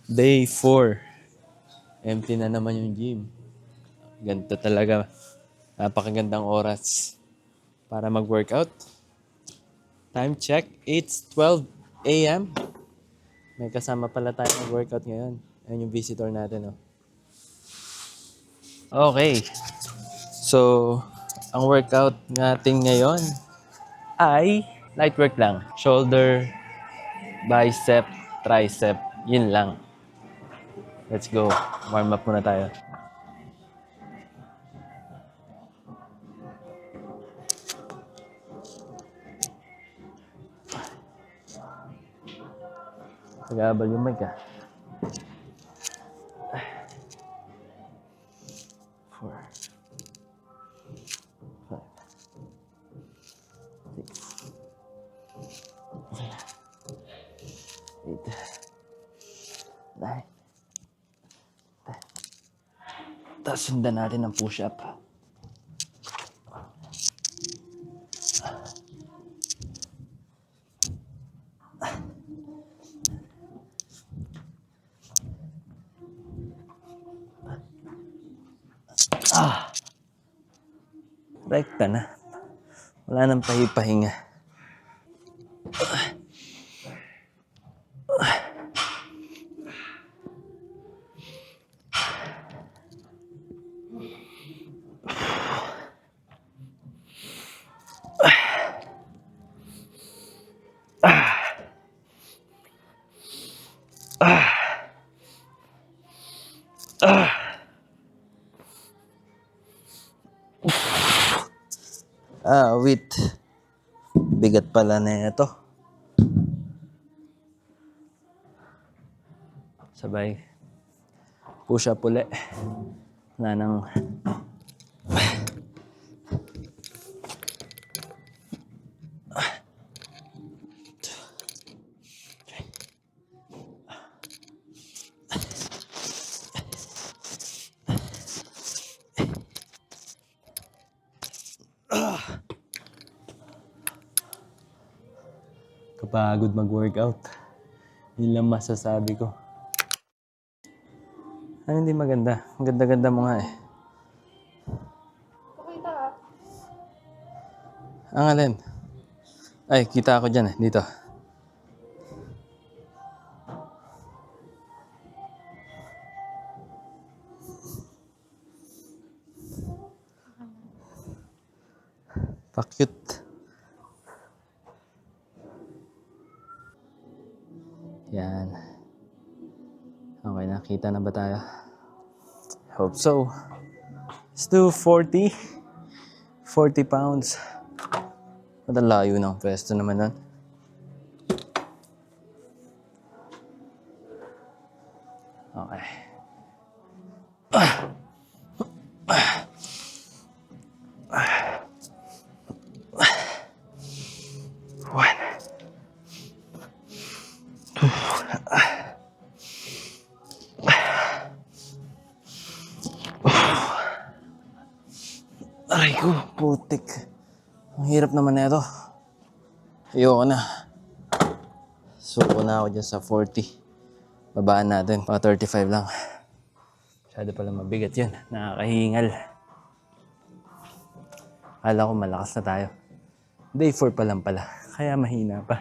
Day 4. Empty na naman yung gym. Ganito talaga. Napakagandang oras para mag-workout. Time check, it's 12 a.m. May kasama pala tayo mag-workout ngayon. Ayun yung visitor natin, oh. Okay. So, ang workout natin ngayon ay light work lang. Shoulder, bicep, tricep. Yun lang. Let's go. Warm up muna tayo. Nag-aabal yung mic, ah. 4, 5, 6, 8, 9, 10. Tapos sundan natin ang push-up. Rekta na. Wala nang pahipahinga. Wait. Bigat pala na ito. Sabay. Push up uli. Wala nang... Kapagod mag-workout. Yun lang masasabi ko. Ano hindi maganda? Ang ganda-ganda mo nga eh. Pakita ka. Ang alin? Ay, kita ako dyan eh. Dito. Pa-cute. Yan. Okay, nakita na ba tayo? Hope so. Let's do 40. 40 pounds. Madalayo ng pwesto naman nun. Okay. One. Aray ko, putik. Ang hirap naman na ito. Ayoko na. Suko na ako dyan sa 40. Babaan natin. Mga 35 lang. Masyado pala mabigat yun. Nakakahingal. Akala ko malakas na tayo. Day 4 pa lang pala. Kaya mahina pa.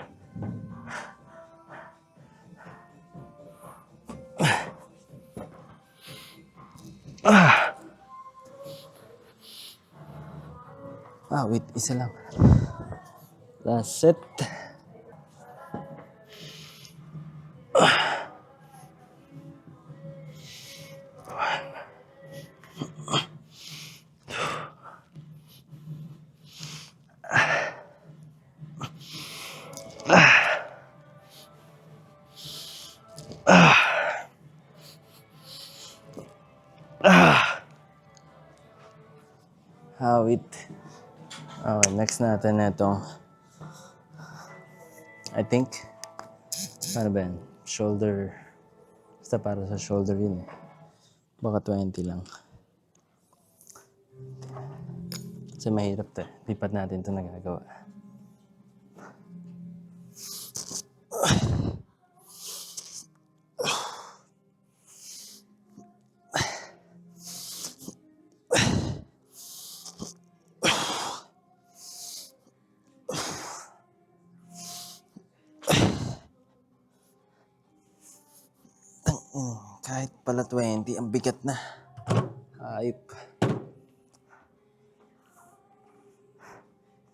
Wait. Isa lang. Last set. Wait. Okay, next natin na itong I think ano ba yan? Shoulder. Basta para sa shoulder yun eh. Baka 20 lang. Kasi mahirap to eh. Lipat natin ito nagagawa. Kahit pala 20, ang bigat na. Ayop.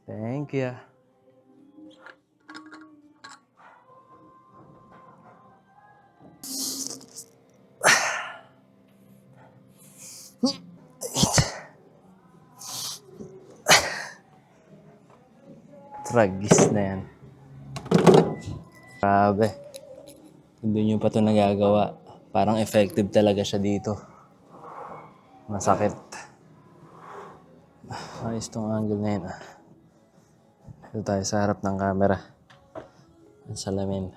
Thank you. Tragis na yan. Grabe. Hindi nyo pa ito nagagawa. Parang effective talaga siya dito. Masakit. Ayos tong angle na yun. Dito tayo sa harap ng camera. Ang salamin.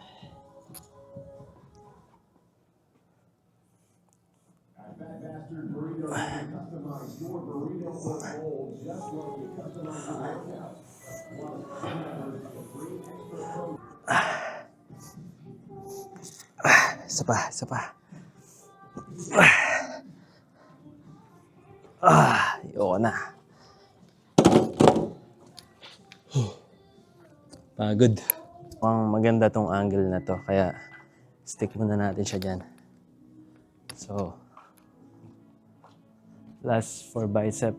Isa pa. Ayoko na. Pagod. Ang maganda tong angle na to, kaya stick muna natin siya dyan. So, last for bicep.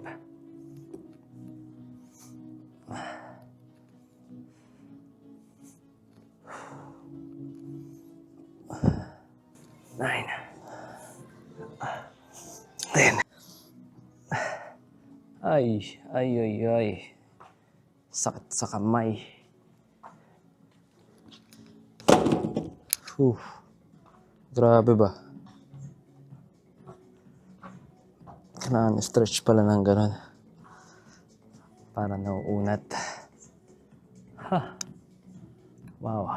Nine. 10. Ay. Sakit sa kamay. Grabe ba? Kailangan stretch pala ng gano'n. Para nauunat. Wow.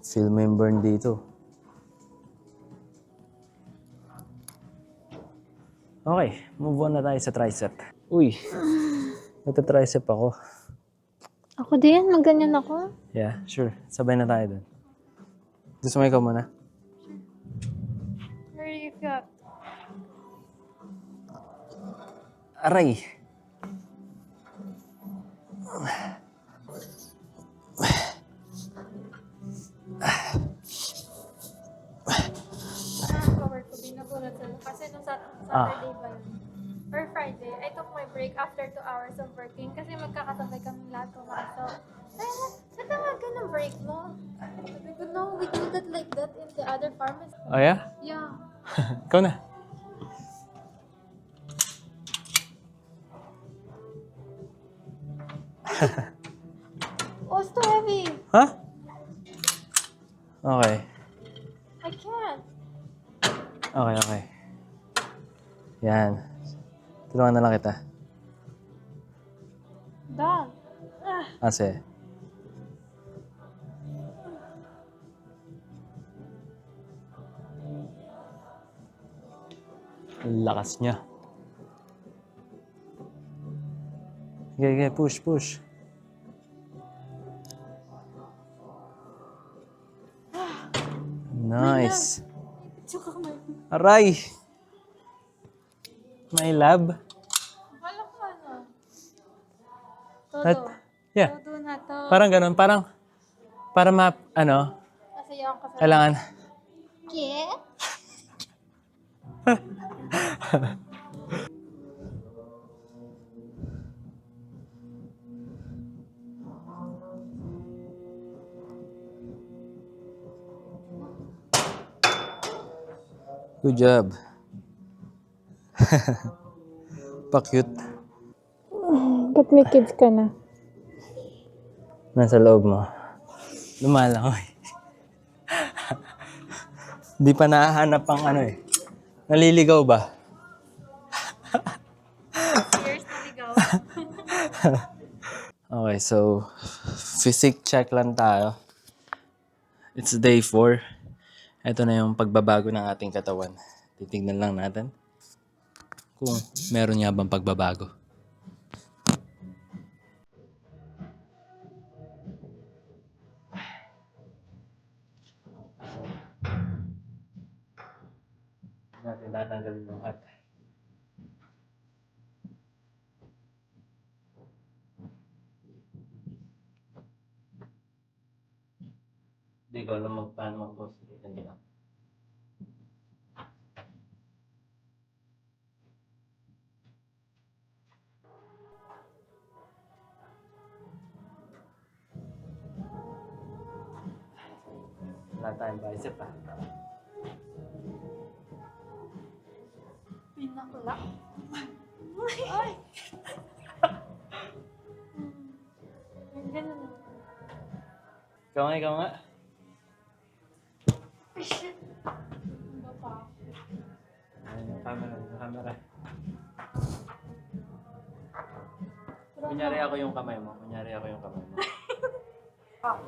Feel mo yung burn dito. Okay, move on na tayo sa tricep. Uy, nagta-tricep ako. Ako din, magganyan ako. Yeah, sure. Sabay na tayo dun. Gusto mo ikaw muna? Where do you feel? Aray! Nakaka-work ko, binagulat sila. Kasi nung Saturday ba yun? Or Friday, I took my break after 2 hours of working kasi magkakasabay kami lahat pumasok. Sa tawagan ng break mo? Sabi ko, no, we do that like that in the other pharmacy. Oh yeah? Yeah. Ikaw na. Oh, it's too heavy. Huh? Okay. I can't. Okay. Yan. Tulungan na lang kita. Done. Kasi. Lakas niya. Okay, push. Nice. Tsaka may... Aray! May lab? Akala ko ano? At, Todo. yeah. Todo na to. Parang ganun. Para Masaya ako sa... kailangan. Yeah? Good job. Pa-cute. Ba't may kids ka na? Nasa loob mo. Lumalangoy. Di pa nahahanap ang ano eh. Naliligaw ba? Years na ligaw. Okay, so physique check lang tayo. It's day 4. Ito na yung pagbabago ng ating katawan. Titignan lang natin kung meron nga bang pagbabago. Natin tatanggalin yung hat. Day hindi ko alam paano mag-post. Hindi na. Wala tayong bicep ah. Pinakla. Ay! Ganun. Ikaw nga. Ay, shit. Ano pa? Ayun yung camera. Pero Kunyari ako yung kamay mo. Ah.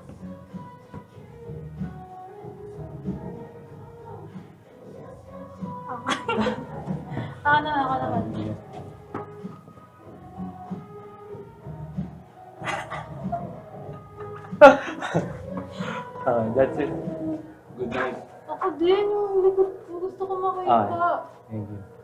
Ako naman. That's it. Good night. Ako din, yung likod ko gusto ko makita. Thank you.